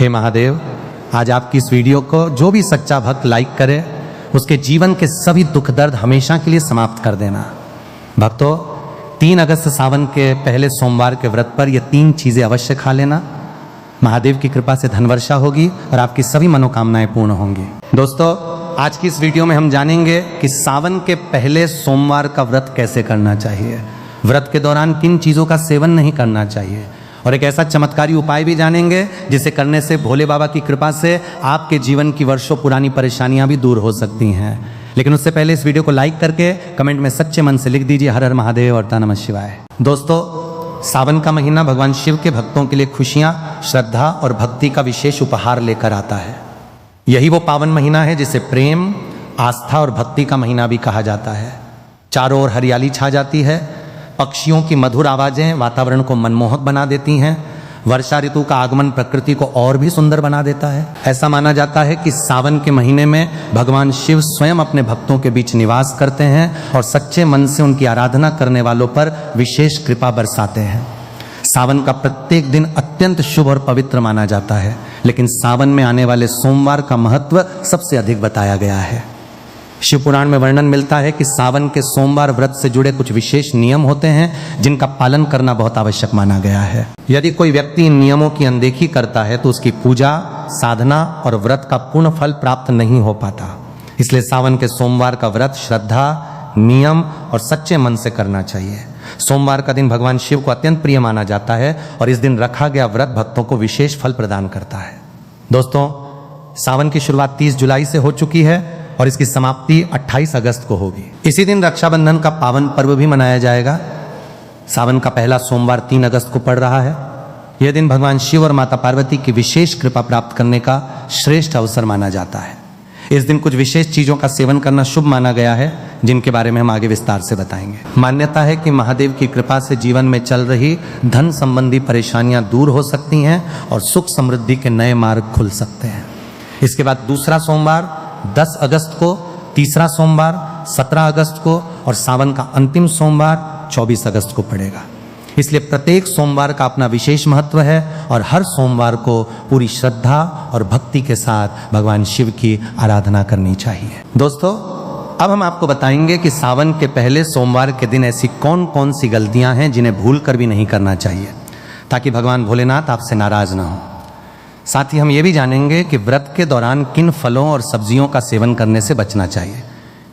हे महादेव, आज आपकी इस वीडियो को जो भी सच्चा भक्त लाइक करे उसके जीवन के सभी दुख दर्द हमेशा के लिए समाप्त कर देना। भक्तों, 3 अगस्त सावन के पहले सोमवार के व्रत पर ये 3 चीज़ें अवश्य खा लेना। महादेव की कृपा से धन वर्षा होगी और आपकी सभी मनोकामनाएं पूर्ण होंगी। दोस्तों, आज की इस वीडियो में हम जानेंगे कि सावन के पहले सोमवार का व्रत कैसे करना चाहिए, व्रत के दौरान किन चीज़ों का सेवन नहीं करना चाहिए, और एक ऐसा चमत्कारी उपाय भी जानेंगे जिसे करने से भोले बाबा की कृपा से आपके जीवन की वर्षों पुरानी परेशानियां भी दूर हो सकती हैं। लेकिन उससे पहले इस वीडियो को लाइक करके कमेंट में सच्चे मन से लिख दीजिए हर हर महादेव और नमः शिवाय। दोस्तों, सावन का महीना भगवान शिव के भक्तों के लिए खुशियां, श्रद्धा और भक्ति का विशेष उपहार लेकर आता है। यही वो पावन महीना है जिसे प्रेम, आस्था और भक्ति का महीना भी कहा जाता है। चारों ओर हरियाली छा जाती है, पक्षियों की मधुर आवाजें वातावरण को मनमोहक बना देती हैं, वर्षा ऋतु का आगमन प्रकृति को और भी सुंदर बना देता है। ऐसा माना जाता है कि सावन के महीने में भगवान शिव स्वयं अपने भक्तों के बीच निवास करते हैं और सच्चे मन से उनकी आराधना करने वालों पर विशेष कृपा बरसाते हैं। सावन का प्रत्येक दिन अत्यंत शुभ और पवित्र माना जाता है, लेकिन सावन में आने वाले सोमवार का महत्व सबसे अधिक बताया गया है। शिव पुराण में वर्णन मिलता है कि सावन के सोमवार व्रत से जुड़े कुछ विशेष नियम होते हैं जिनका पालन करना बहुत आवश्यक माना गया है। यदि कोई व्यक्ति इन नियमों की अनदेखी करता है तो उसकी पूजा, साधना और व्रत का पूर्ण फल प्राप्त नहीं हो पाता। इसलिए सावन के सोमवार का व्रत श्रद्धा, नियम और सच्चे मन से करना चाहिए। सोमवार का दिन भगवान शिव को अत्यंत प्रिय माना जाता है और इस दिन रखा गया व्रत भक्तों को विशेष फल प्रदान करता है। दोस्तों, सावन की शुरुआत 30 जुलाई से हो चुकी है और इसकी समाप्ति 28 अगस्त को होगी। इसी दिन रक्षाबंधन का पावन पर्व भी मनाया जाएगा। सावन का पहला सोमवार 3 अगस्त को पड़ रहा है। यह दिन भगवान शिव और माता पार्वती की विशेष कृपा प्राप्त करने का श्रेष्ठ अवसर माना जाता है। इस दिन कुछ विशेष चीजों का सेवन करना शुभ माना गया है, जिनके बारे में हम आगे विस्तार से बताएंगे। मान्यता है कि महादेव की कृपा से जीवन में चल रही धन संबंधी परेशानियां दूर हो सकती हैं और सुख समृद्धि के नए मार्ग खुल सकते हैं। इसके बाद दूसरा सोमवार 10 अगस्त को, तीसरा सोमवार 17 अगस्त को और सावन का अंतिम सोमवार 24 अगस्त को पड़ेगा। इसलिए प्रत्येक सोमवार का अपना विशेष महत्व है और हर सोमवार को पूरी श्रद्धा और भक्ति के साथ भगवान शिव की आराधना करनी चाहिए। दोस्तों, अब हम आपको बताएंगे कि सावन के पहले सोमवार के दिन ऐसी कौन कौन सी गलतियां हैं जिन्हें भूल कर भी नहीं करना चाहिए, ताकि भगवान भोलेनाथ आपसे नाराज ना हो। साथ ही हम ये भी जानेंगे कि व्रत के दौरान किन फलों और सब्जियों का सेवन करने से बचना चाहिए,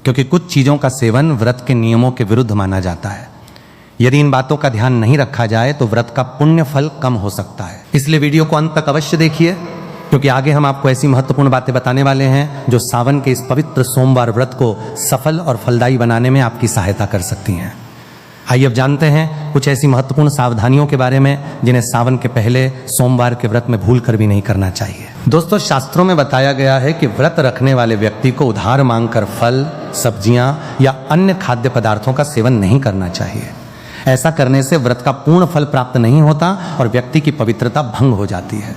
क्योंकि कुछ चीज़ों का सेवन व्रत के नियमों के विरुद्ध माना जाता है। यदि इन बातों का ध्यान नहीं रखा जाए तो व्रत का पुण्य फल कम हो सकता है। इसलिए वीडियो को अंत तक अवश्य देखिए, क्योंकि आगे हम आपको ऐसी महत्वपूर्ण बातें बताने वाले हैं जो सावन के इस पवित्र सोमवार व्रत को सफल और फलदायी बनाने में आपकी सहायता कर सकती हैं। आइए अब जानते हैं कुछ ऐसी महत्वपूर्ण सावधानियों के बारे में जिन्हें सावन के पहले सोमवार के व्रत में भूल कर भी नहीं करना चाहिए। दोस्तों, शास्त्रों में बताया गया है कि व्रत रखने वाले व्यक्ति को उधार मांगकर फल, सब्जियां या अन्य खाद्य पदार्थों का सेवन नहीं करना चाहिए। ऐसा करने से व्रत का पूर्ण फल प्राप्त नहीं होता और व्यक्ति की पवित्रता भंग हो जाती है।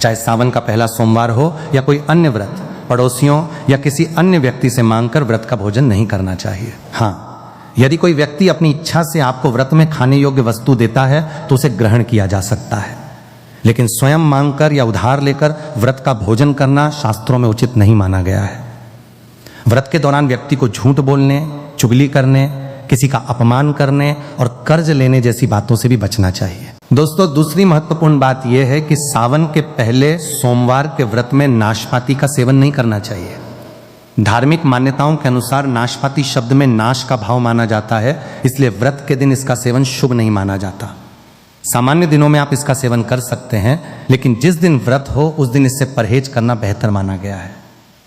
चाहे सावन का पहला सोमवार हो या कोई अन्य व्रत, पड़ोसियों या किसी अन्य व्यक्ति से मांगकर व्रत का भोजन नहीं करना चाहिए। हाँ, यदि कोई व्यक्ति अपनी इच्छा से आपको व्रत में खाने योग्य वस्तु देता है तो उसे ग्रहण किया जा सकता है, लेकिन स्वयं मांगकर या उधार लेकर व्रत का भोजन करना शास्त्रों में उचित नहीं माना गया है। व्रत के दौरान व्यक्ति को झूठ बोलने, चुगली करने, किसी का अपमान करने और कर्ज लेने जैसी बातों से भी बचना चाहिए। दोस्तों, दूसरी महत्वपूर्ण बात यह है कि सावन के पहले सोमवार के व्रत में नाशपाती का सेवन नहीं करना चाहिए। धार्मिक मान्यताओं के अनुसार नाशपाती शब्द में नाश का भाव माना जाता है, इसलिए व्रत के दिन इसका सेवन शुभ नहीं माना जाता। सामान्य दिनों में आप इसका सेवन कर सकते हैं, लेकिन जिस दिन व्रत हो उस दिन इससे परहेज करना बेहतर माना गया है।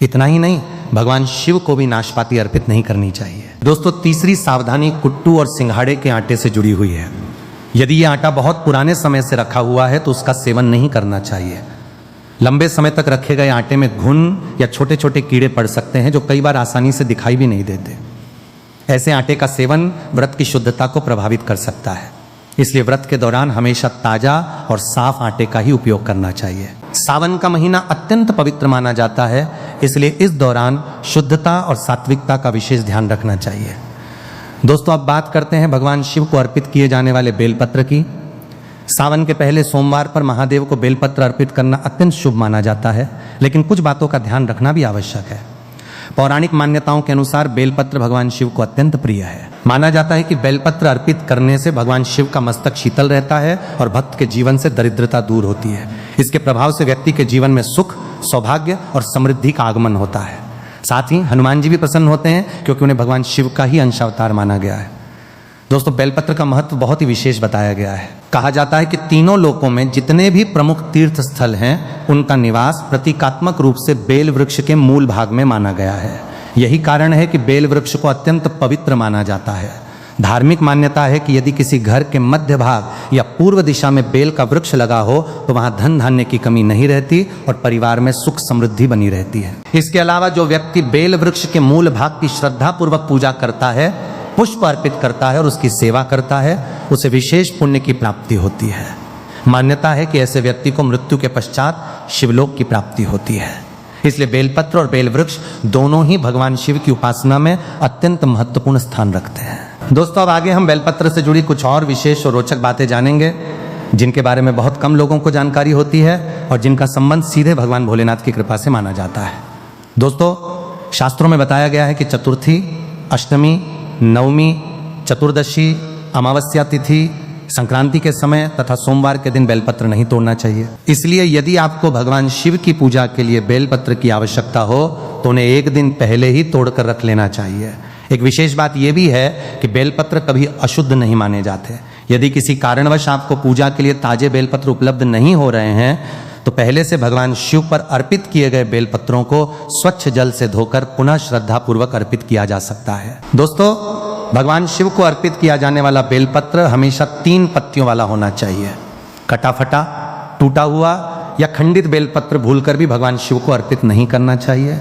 इतना ही नहीं, भगवान शिव को भी नाशपाती अर्पित नहीं करनी चाहिए। दोस्तों, तीसरी सावधानी कुट्टू और सिंघाड़े के आटे से जुड़ी हुई है। यदि ये आटा बहुत पुराने समय से रखा हुआ है तो उसका सेवन नहीं करना चाहिए। लंबे समय तक रखे गए आटे में घुन या छोटे छोटे कीड़े पड़ सकते हैं जो कई बार आसानी से दिखाई भी नहीं देते। ऐसे आटे का सेवन व्रत की शुद्धता को प्रभावित कर सकता है, इसलिए व्रत के दौरान हमेशा ताजा और साफ आटे का ही उपयोग करना चाहिए। सावन का महीना अत्यंत पवित्र माना जाता है, इसलिए इस दौरान शुद्धता और सात्विकता का विशेष ध्यान रखना चाहिए। दोस्तों, अब बात करते हैं भगवान शिव को अर्पित किए जाने वाले बेलपत्र की। सावन के पहले सोमवार पर महादेव को बेलपत्र अर्पित करना अत्यंत शुभ माना जाता है, लेकिन कुछ बातों का ध्यान रखना भी आवश्यक है। पौराणिक मान्यताओं के अनुसार बेलपत्र भगवान शिव को अत्यंत प्रिय है। माना जाता है कि बेलपत्र अर्पित करने से भगवान शिव का मस्तक शीतल रहता है और भक्त के जीवन से दरिद्रता दूर होती है। इसके प्रभाव से व्यक्ति के जीवन में सुख, सौभाग्य और समृद्धि का आगमन होता है। साथ ही हनुमान जी भी प्रसन्न होते हैं क्योंकि उन्हें भगवान शिव का ही अंशावतार माना गया है। दोस्तों, बेलपत्र का महत्व बहुत ही विशेष बताया गया है। कहा जाता है कि तीनों लोकों में जितने भी प्रमुख तीर्थ स्थल हैं, उनका निवास प्रतीकात्मक रूप से बेल वृक्ष के मूल भाग में माना गया है। यही कारण है कि बेल वृक्ष को अत्यंत पवित्र माना जाता है। धार्मिक मान्यता है कि यदि किसी घर के मध्य भाग या पूर्व दिशा में बेल का वृक्ष लगा हो तो वहां धन धान्य की कमी नहीं रहती और परिवार में सुख समृद्धि बनी रहती है। इसके अलावा जो व्यक्ति बेल वृक्ष के मूल भाग की श्रद्धा पूर्वक पूजा करता है, पुष्प अर्पित करता है और उसकी सेवा करता है, उसे विशेष पुण्य की प्राप्ति होती है। मान्यता है कि ऐसे व्यक्ति को मृत्यु के पश्चात शिवलोक की प्राप्ति होती है। इसलिए बेलपत्र और बेल वृक्ष दोनों ही भगवान शिव की उपासना में अत्यंत महत्वपूर्ण स्थान रखते हैं। दोस्तों, अब आगे हम बेलपत्र से जुड़ी कुछ और विशेष और रोचक बातें जानेंगे, जिनके बारे में बहुत कम लोगों को जानकारी होती है और जिनका संबंध सीधे भगवान भोलेनाथ की कृपा से माना जाता है। दोस्तों, शास्त्रों में बताया गया है कि चतुर्थी, अष्टमी, नवमी, चतुर्दशी, अमावस्या तिथि, संक्रांति के समय तथा सोमवार के दिन बेलपत्र नहीं तोड़ना चाहिए। इसलिए यदि आपको भगवान शिव की पूजा के लिए बेलपत्र की आवश्यकता हो तो उन्हें एक दिन पहले ही तोड़कर रख लेना चाहिए। एक विशेष बात यह भी है कि बेलपत्र कभी अशुद्ध नहीं माने जाते। यदि किसी कारणवश आपको पूजा के लिए ताजे बेलपत्र उपलब्ध नहीं हो रहे हैं तो पहले से भगवान शिव पर अर्पित किए गए बेलपत्रों को स्वच्छ जल से धोकर पुनः श्रद्धा पूर्वक अर्पित किया जा सकता है। दोस्तों, भगवान शिव को अर्पित किया जाने वाला बेलपत्र हमेशा 3 पत्तियों वाला होना चाहिए। कटा फटा, टूटा हुआ या खंडित बेलपत्र भूलकर भी भगवान शिव को अर्पित नहीं करना चाहिए।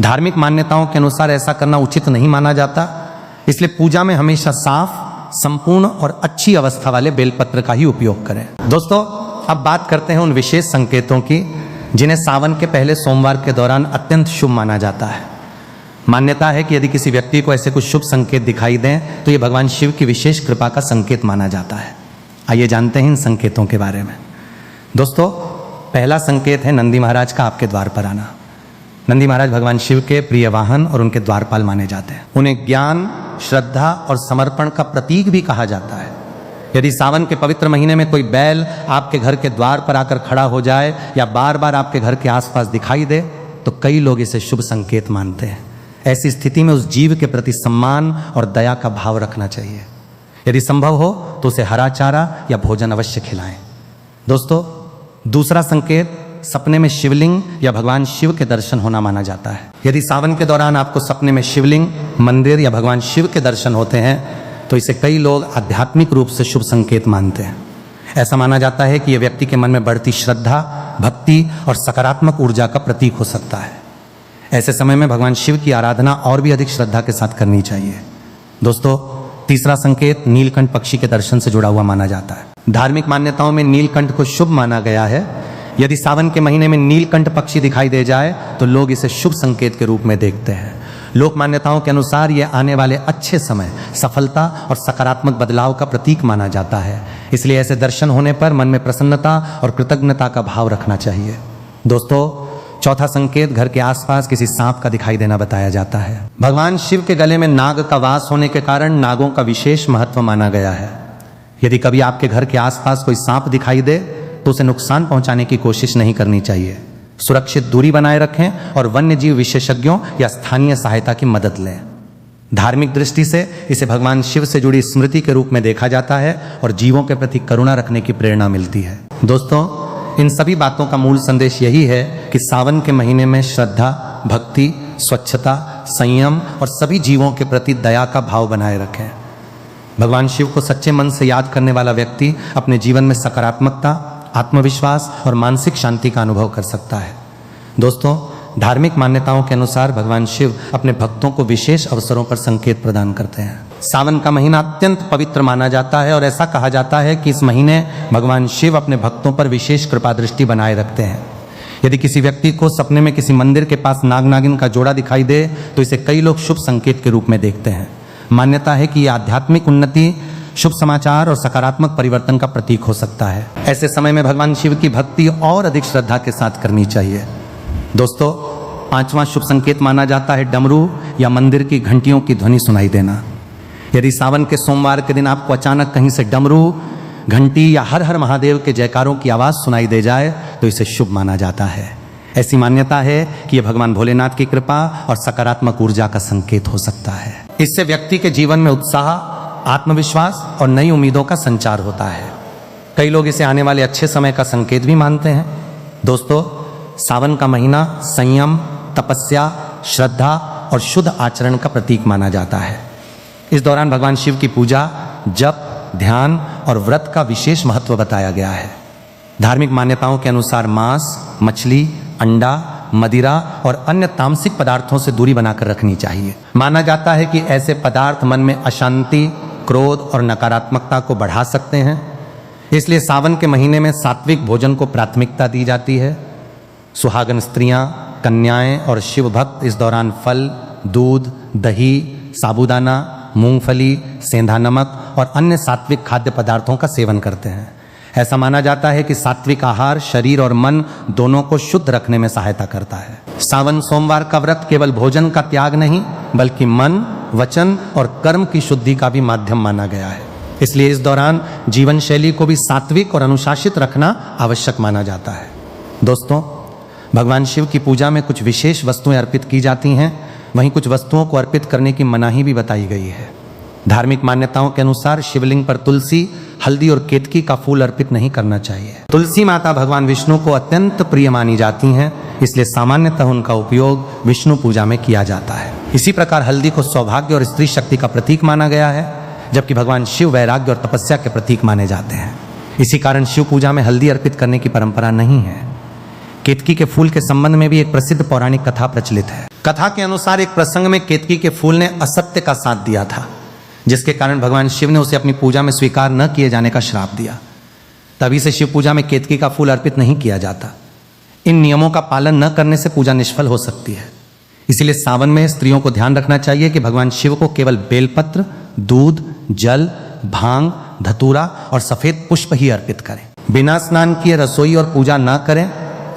धार्मिक मान्यताओं के अनुसार ऐसा करना उचित नहीं माना जाता, इसलिए पूजा में हमेशा साफ, संपूर्ण और अच्छी अवस्था वाले बेलपत्र का ही उपयोग करें। दोस्तों, अब बात करते हैं उन विशेष संकेतों की जिन्हें सावन के पहले सोमवार के दौरान अत्यंत शुभ माना जाता है। मान्यता है कि यदि किसी व्यक्ति को ऐसे कुछ शुभ संकेत दिखाई दें तो ये भगवान शिव की विशेष कृपा का संकेत माना जाता है। आइए जानते हैं इन संकेतों के बारे में। दोस्तों, पहला संकेत है नंदी महाराज का आपके द्वार पर आना। नंदी महाराज भगवान शिव के प्रिय वाहन और उनके द्वारपाल माने जाते हैं। उन्हें ज्ञान, श्रद्धा और समर्पण का प्रतीक भी कहा जाता है। यदि सावन के पवित्र महीने में कोई बैल आपके घर के द्वार पर आकर खड़ा हो जाए या बार बार आपके घर के आसपास दिखाई दे तो कई लोग इसे शुभ संकेत मानते हैं। ऐसी स्थिति में उस जीव के प्रति सम्मान और दया का भाव रखना चाहिए। यदि संभव हो तो उसे हरा चारा या भोजन अवश्य खिलाएं। दोस्तों, दूसरा संकेत सपने में शिवलिंग या भगवान शिव के दर्शन होना माना जाता है। यदि सावन के दौरान आपको सपने में शिवलिंग, मंदिर या भगवान शिव के दर्शन होते हैं तो इसे कई लोग आध्यात्मिक रूप से शुभ संकेत मानते हैं। ऐसा माना जाता है कि यह व्यक्ति के मन में बढ़ती श्रद्धा, भक्ति और सकारात्मक ऊर्जा का प्रतीक हो सकता है। ऐसे समय में भगवान शिव की आराधना और भी अधिक श्रद्धा के साथ करनी चाहिए। दोस्तों, तीसरा संकेत नीलकंठ पक्षी के दर्शन से जुड़ा हुआ माना जाता है। धार्मिक मान्यताओं में नीलकंठ को शुभ माना गया है। यदि सावन के महीने में नीलकंठ पक्षी दिखाई दे जाए तो लोग इसे शुभ संकेत के रूप में देखते हैं। लोक मान्यताओं के अनुसार यह आने वाले अच्छे समय, सफलता और सकारात्मक बदलाव का प्रतीक माना जाता है। इसलिए ऐसे दर्शन होने पर मन में प्रसन्नता और कृतज्ञता का भाव रखना चाहिए। दोस्तों, चौथा संकेत घर के आसपास किसी सांप का दिखाई देना बताया जाता है। भगवान शिव के गले में नाग का वास होने के कारण नागों का विशेष महत्व माना गया है। यदि कभी आपके घर के आसपास कोई सांप दिखाई दे तो उसे नुकसान पहुंचाने की कोशिश नहीं करनी चाहिए। सुरक्षित दूरी बनाए रखें और वन्य जीव विशेषज्ञों या स्थानीय सहायता की मदद लें। धार्मिक दृष्टि से इसे भगवान शिव से जुड़ी स्मृति के रूप में देखा जाता है और जीवों के प्रति करुणा रखने की प्रेरणा मिलती है। दोस्तों, इन सभी बातों का मूल संदेश यही है कि सावन के महीने में श्रद्धा, भक्ति, स्वच्छता, संयम और सभी जीवों के प्रति दया का भाव बनाए रखें। भगवान शिव को सच्चे मन से याद करने वाला व्यक्ति अपने जीवन में सकारात्मकता, आत्मविश्वास और मानसिक शांति का अनुभव कर सकता है। दोस्तों, धार्मिक मान्यताओं के अनुसार भगवान शिव अपने भक्तों को विशेष अवसरों पर संकेत प्रदान करते हैं। सावन का महीना अत्यंत पवित्र माना जाता है और ऐसा कहा जाता है कि इस महीने भगवान शिव अपने भक्तों पर विशेष कृपा दृष्टि बनाए रखते हैं। यदि किसी व्यक्ति को सपने में किसी मंदिर के पास नाग नागिन का जोड़ा दिखाई दे तो इसे कई लोग शुभ संकेत के रूप में देखते हैं। मान्यता है कि यह आध्यात्मिक उन्नति, शुभ समाचार और सकारात्मक परिवर्तन का प्रतीक हो सकता है। ऐसे समय में भगवान शिव की भक्ति और अधिक श्रद्धा के साथ करनी चाहिए। दोस्तों, पांचवा शुभ संकेत माना जाता है डमरू या मंदिर की घंटियों की ध्वनि सुनाई देना। यदि सावन के सोमवार के दिन आपको अचानक कहीं से डमरू, घंटी या हर हर महादेव के जयकारों की आवाज सुनाई दे जाए तो इसे शुभ माना जाता है। ऐसी मान्यता है कि यह भगवान भोलेनाथ की कृपा और सकारात्मक ऊर्जा का संकेत हो सकता है। इससे व्यक्ति के जीवन में उत्साह, आत्मविश्वास और नई उम्मीदों का संचार होता है। कई लोग इसे आने वाले अच्छे समय का संकेत भी मानते हैं। दोस्तों, सावन का महीना संयम, तपस्या, श्रद्धा और शुद्ध आचरण का प्रतीक माना जाता है। इस दौरान भगवान शिव की पूजा, जप, ध्यान और व्रत का विशेष महत्व बताया गया है। धार्मिक मान्यताओं के अनुसार मांस, मछली, अंडा, मदिरा और अन्य तामसिक पदार्थों से दूरी बनाकर रखनी चाहिए। माना जाता है कि ऐसे पदार्थ मन में अशांति, क्रोध और नकारात्मकता को बढ़ा सकते हैं। इसलिए सावन के महीने में सात्विक भोजन को प्राथमिकता दी जाती है। सुहागन स्त्रियां, कन्याएं और शिव भक्त इस दौरान फल, दूध, दही, साबूदाना, मूंगफली, सेंधा नमक और अन्य सात्विक खाद्य पदार्थों का सेवन करते हैं। ऐसा माना जाता है कि सात्विक आहार शरीर और मन दोनों को शुद्ध रखने में सहायता करता है। सावन सोमवार का व्रत केवल भोजन का त्याग नहीं, बल्कि मन, वचन और कर्म की शुद्धि का भी माध्यम माना गया है। इसलिए इस दौरान जीवन शैली को भी सात्विक और अनुशासित रखना आवश्यक माना जाता है। दोस्तों, भगवान शिव की पूजा में कुछ विशेष वस्तुएं अर्पित की जाती हैं, वहीं कुछ वस्तुओं को अर्पित करने की मनाही भी बताई गई है। धार्मिक मान्यताओं के अनुसार शिवलिंग पर तुलसी, हल्दी और केतकी का फूल अर्पित नहीं करना चाहिए। तुलसी माता भगवान विष्णु को अत्यंत प्रिय मानी जाती हैं, इसलिए सामान्यतः उनका उपयोग विष्णु पूजा में किया जाता है। इसी प्रकार हल्दी को सौभाग्य और स्त्री शक्ति का प्रतीक माना गया है, जबकि भगवान शिव वैराग्य और तपस्या के प्रतीक माने जाते हैं। इसी कारण शिव पूजा में हल्दी अर्पित करने की परंपरा नहीं है। केतकी के फूल के संबंध में भी एक प्रसिद्ध पौराणिक कथा प्रचलित है। कथा के अनुसार एक प्रसंग में केतकी के फूल ने असत्य का साथ दिया था, जिसके कारण भगवान शिव ने उसे अपनी पूजा में स्वीकार न किए जाने का श्राप दिया। तभी से शिव पूजा में केतकी का फूल अर्पित नहीं किया जाता। इन नियमों का पालन न करने से पूजा निष्फल हो सकती है। इसीलिए सावन में स्त्रियों को ध्यान रखना चाहिए कि भगवान शिव को केवल बेलपत्र, दूध, जल, भांग, धतूरा और सफेद पुष्प ही अर्पित करें। बिना स्नान किए रसोई और पूजा न करें।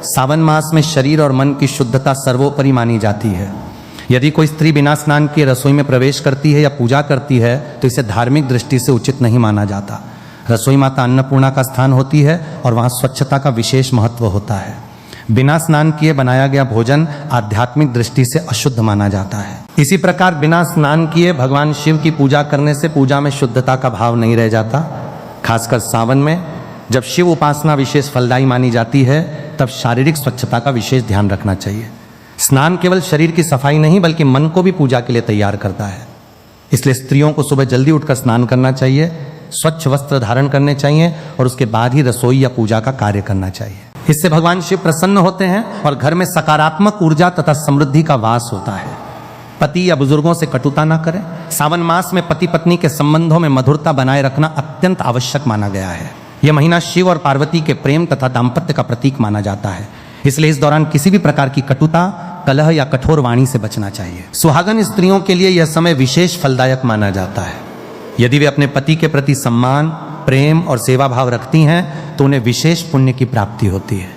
सावन मास में शरीर और मन की शुद्धता सर्वोपरि मानी जाती है। यदि कोई स्त्री बिना स्नान किए रसोई में प्रवेश करती है या पूजा करती है तो इसे धार्मिक दृष्टि से उचित नहीं माना जाता। रसोई माता अन्नपूर्णा का स्थान होती है और वहाँ स्वच्छता का विशेष महत्व होता है। बिना स्नान किए बनाया गया भोजन आध्यात्मिक दृष्टि से अशुद्ध माना जाता है। इसी प्रकार बिना स्नान किए भगवान शिव की पूजा करने से पूजा में शुद्धता का भाव नहीं रह जाता। खासकर सावन में जब शिव उपासना विशेष फलदायी मानी जाती है, तब शारीरिक स्वच्छता का विशेष ध्यान रखना चाहिए। स्नान केवल शरीर की सफाई नहीं बल्कि मन को भी पूजा के लिए तैयार करता है। इसलिए स्त्रियों को सुबह जल्दी उठकर स्नान करना चाहिए, स्वच्छ वस्त्र धारण करने चाहिए और उसके बाद ही रसोई या पूजा का कार्य करना चाहिए। इससे भगवान शिव प्रसन्न होते हैं और घर में सकारात्मक ऊर्जा तथा समृद्धि का वास होता है। पति या बुजुर्गों से कटुता न करें। सावन मास में पति पत्नी के संबंधों में मधुरता बनाए रखना अत्यंत आवश्यक माना गया है। यह महीना शिव और पार्वती के प्रेम तथा दाम्पत्य का प्रतीक माना जाता है। इसलिए इस दौरान किसी भी प्रकार की कटुता, कलह या कठोर वाणी से बचना चाहिए। सुहागन स्त्रियों के लिए यह समय विशेष फलदायक माना जाता है। यदि वे अपने पति के प्रति सम्मान, प्रेम और सेवा भाव रखती हैं तो उन्हें विशेष पुण्य की प्राप्ति होती है।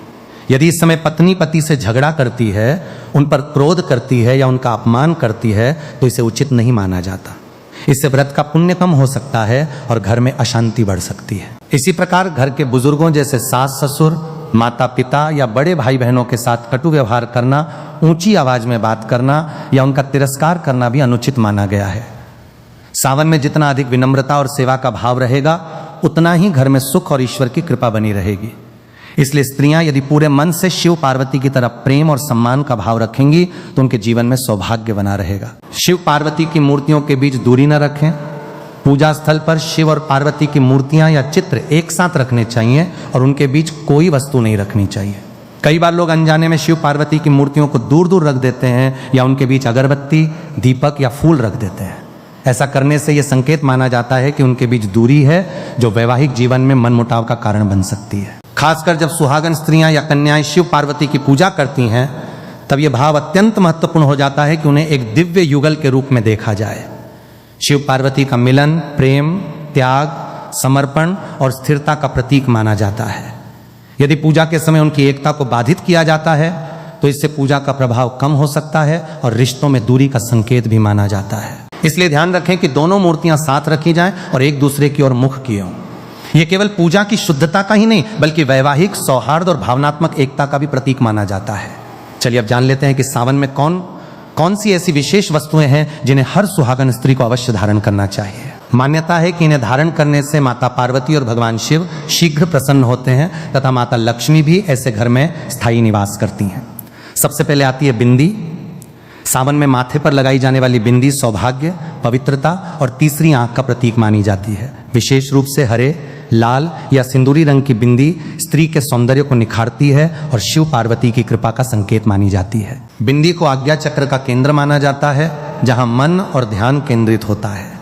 यदि इस समय पत्नी पति से झगड़ा करती है, उन पर क्रोध करती है या उनका अपमान करती है तो इसे उचित नहीं माना जाता। इससे व्रत का पुण्य कम हो सकता है और घर में अशांति बढ़ सकती है। इसी प्रकार घर के बुजुर्गों जैसे सास ससुर, माता पिता या बड़े भाई बहनों के साथ कटु व्यवहार करना, ऊंची आवाज में बात करना या उनका तिरस्कार करना भी अनुचित माना गया है। सावन में जितना अधिक विनम्रता और सेवा का भाव रहेगा, उतना ही घर में सुख और ईश्वर की कृपा बनी रहेगी। इसलिए स्त्रियां यदि पूरे मन से शिव पार्वती की तरफ प्रेम और सम्मान का भाव रखेंगी तो उनके जीवन में सौभाग्य बना रहेगा। शिव पार्वती की मूर्तियों के बीच दूरी न रखें। पूजा स्थल पर शिव और पार्वती की मूर्तियां या चित्र एक साथ रखने चाहिए और उनके बीच कोई वस्तु नहीं रखनी चाहिए। कई बार लोग अनजाने में शिव पार्वती की मूर्तियों को दूर दूर रख देते हैं या उनके बीच अगरबत्ती, दीपक या फूल रख देते हैं। ऐसा करने से यह संकेत माना जाता है कि उनके बीच दूरी है, जो वैवाहिक जीवन में मनमुटाव का कारण बन सकती है। खासकर जब सुहागन स्त्रियां या कन्याएं शिव पार्वती की पूजा करती हैं, तब यह भाव अत्यंत महत्वपूर्ण हो जाता है कि उन्हें एक दिव्य युगल के रूप में देखा जाए। शिव पार्वती का मिलन, प्रेम, त्याग, समर्पण और स्थिरता का प्रतीक माना जाता है। यदि पूजा के समय उनकी एकता को बाधित किया जाता है तो इससे पूजा का प्रभाव कम हो सकता है और रिश्तों में दूरी का संकेत भी माना जाता है। इसलिए ध्यान रखें कि दोनों मूर्तियां साथ रखी जाएं और एक दूसरे की ओर मुख किए हों। यह केवल पूजा की शुद्धता का ही नहीं बल्कि वैवाहिक सौहार्द और भावनात्मक एकता का भी प्रतीक माना जाता है। चलिए अब जान लेते हैं कि सावन में कौन सी ऐसी विशेष वस्तुएं हैं जिन्हें हर सुहागन स्त्री को अवश्य धारण करना चाहिए। मान्यता है कि इन्हें धारण करने से माता पार्वती और भगवान शिव शीघ्र प्रसन्न होते हैं तथा माता लक्ष्मी भी ऐसे घर में स्थायी निवास करती हैं। सबसे पहले आती है बिंदी। सावन में माथे पर लगाई जाने वाली बिंदी सौभाग्य, पवित्रता और तीसरी आंख का प्रतीक मानी जाती है। विशेष रूप से हरे, लाल या सिंदूरी रंग की बिंदी स्त्री के सौंदर्य को निखारती है और शिव पार्वती की कृपा का संकेत मानी जाती है। बिंदी को आज्ञा चक्र का केंद्र माना जाता है जहां मन और ध्यान केंद्रित होता है।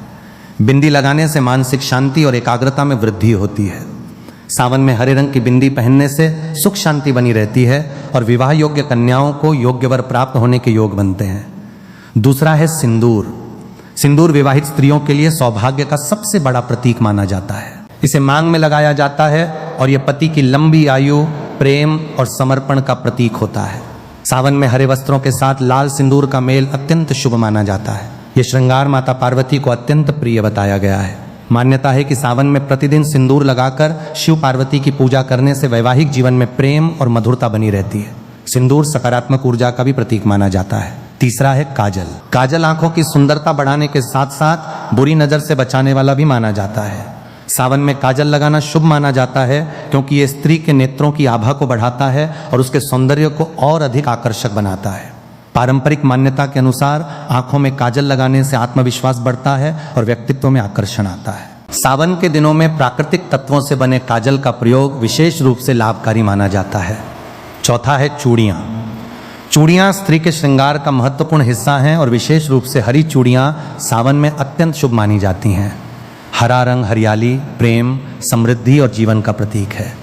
बिंदी लगाने से मानसिक शांति और एकाग्रता में वृद्धि होती है। सावन में हरे रंग की बिंदी पहनने से सुख शांति बनी रहती है और विवाह योग्य कन्याओं को योग्य वर प्राप्त होने के योग बनते हैं। दूसरा है सिंदूर। सिंदूर विवाहित स्त्रियों के लिए सौभाग्य का सबसे बड़ा प्रतीक माना जाता है। इसे मांग में लगाया जाता है और यह पति की लंबी आयु, प्रेम और समर्पण का प्रतीक होता है। सावन में हरे वस्त्रों के साथ लाल सिंदूर का मेल अत्यंत शुभ माना जाता है। यह श्रृंगार माता पार्वती को अत्यंत प्रिय बताया गया है। मान्यता है कि सावन में प्रतिदिन सिंदूर लगाकर शिव पार्वती की पूजा करने से वैवाहिक जीवन में प्रेम और मधुरता बनी रहती है। सिंदूर सकारात्मक ऊर्जा का भी प्रतीक माना जाता है। तीसरा है काजल। काजल आंखों की सुंदरता बढ़ाने के साथ साथ बुरी नजर से बचाने वाला भी माना जाता है। सावन में काजल लगाना शुभ माना जाता है क्योंकि यह स्त्री के नेत्रों की आभा को बढ़ाता है और उसके सौंदर्य को और अधिक आकर्षक बनाता है। पारंपरिक मान्यता के अनुसार आंखों में काजल लगाने से आत्मविश्वास बढ़ता है और व्यक्तित्व में आकर्षण आता है। सावन के दिनों में प्राकृतिक तत्वों से बने काजल का प्रयोग विशेष रूप से लाभकारी माना जाता है। चौथा है चूड़ियाँ। चूड़ियाँ स्त्री के श्रृंगार का महत्वपूर्ण हिस्सा हैं और विशेष रूप से हरी चूड़ियाँ सावन में अत्यंत शुभ मानी जाती हैं। हरा रंग हरियाली, प्रेम, समृद्धि और जीवन का प्रतीक है।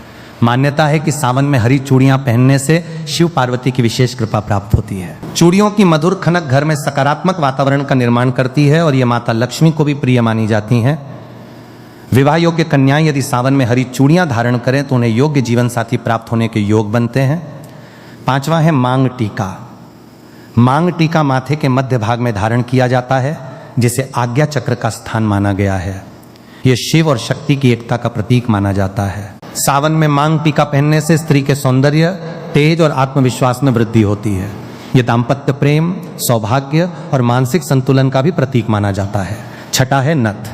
मान्यता है कि सावन में हरी चूड़ियां पहनने से शिव पार्वती की विशेष कृपा प्राप्त होती है। चूड़ियों की मधुर खनक घर में सकारात्मक वातावरण का निर्माण करती है और ये माता लक्ष्मी को भी प्रिय मानी जाती हैं। विवाह योग्य कन्याएं यदि सावन में हरी चूड़ियां धारण करें तो उन्हें योग्य जीवन साथी प्राप्त होने के योग बनते हैं। पांचवा है मांग टीका। मांग टीका माथे के मध्य भाग में धारण किया जाता है जिसे आज्ञा चक्र का स्थान माना गया है। यह शिव और शक्ति की एकता का प्रतीक माना जाता है। सावन में मांग टीका पहनने से स्त्री के सौंदर्य, तेज और आत्मविश्वास में वृद्धि होती है। यह दाम्पत्य प्रेम, सौभाग्य और मानसिक संतुलन का भी प्रतीक माना जाता है। छठा है नथ।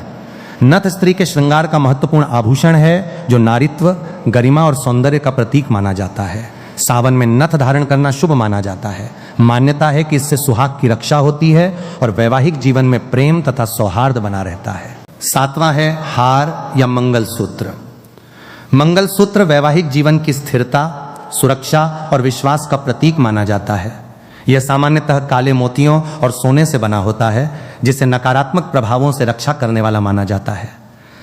नथ स्त्री के श्रृंगार का महत्वपूर्ण आभूषण है जो नारीत्व, गरिमा और सौंदर्य का प्रतीक माना जाता है। सावन में नथ धारण करना शुभ माना जाता है। मान्यता है कि इससे सुहाग की रक्षा होती है और वैवाहिक जीवन में प्रेम तथा सौहार्द बना रहता है। सातवां है हार या मंगलसूत्र। मंगलसूत्र वैवाहिक जीवन की स्थिरता, सुरक्षा और विश्वास का प्रतीक माना जाता है। यह सामान्यतः काले मोतियों और सोने से बना होता है जिसे नकारात्मक प्रभावों से रक्षा करने वाला माना जाता है।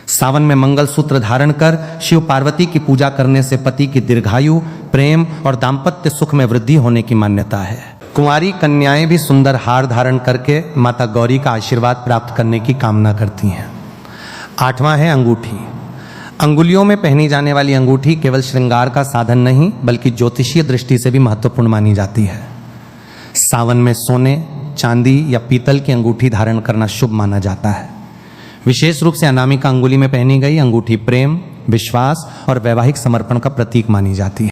सावन में मंगलसूत्र धारण कर शिव पार्वती की पूजा करने से पति की दीर्घायु, प्रेम और दाम्पत्य सुख में वृद्धि होने की मान्यता है। कुंवारी कन्याएं भी सुंदर हार धारण करके माता गौरी का आशीर्वाद प्राप्त करने की कामना करती हैं। आठवां है अंगूठी। अंगुलियों में पहनी जाने वाली अंगूठी केवल श्रृंगार का साधन नहीं बल्कि ज्योतिषीय दृष्टि से भी महत्वपूर्ण मानी जाती है। सावन में सोने, चांदी या पीतल की अंगूठी धारण करना शुभ माना जाता है। विशेष रूप से अनामिका अंगुली में पहनी गई अंगूठी प्रेम, विश्वास और वैवाहिक समर्पण का प्रतीक मानी जाती है।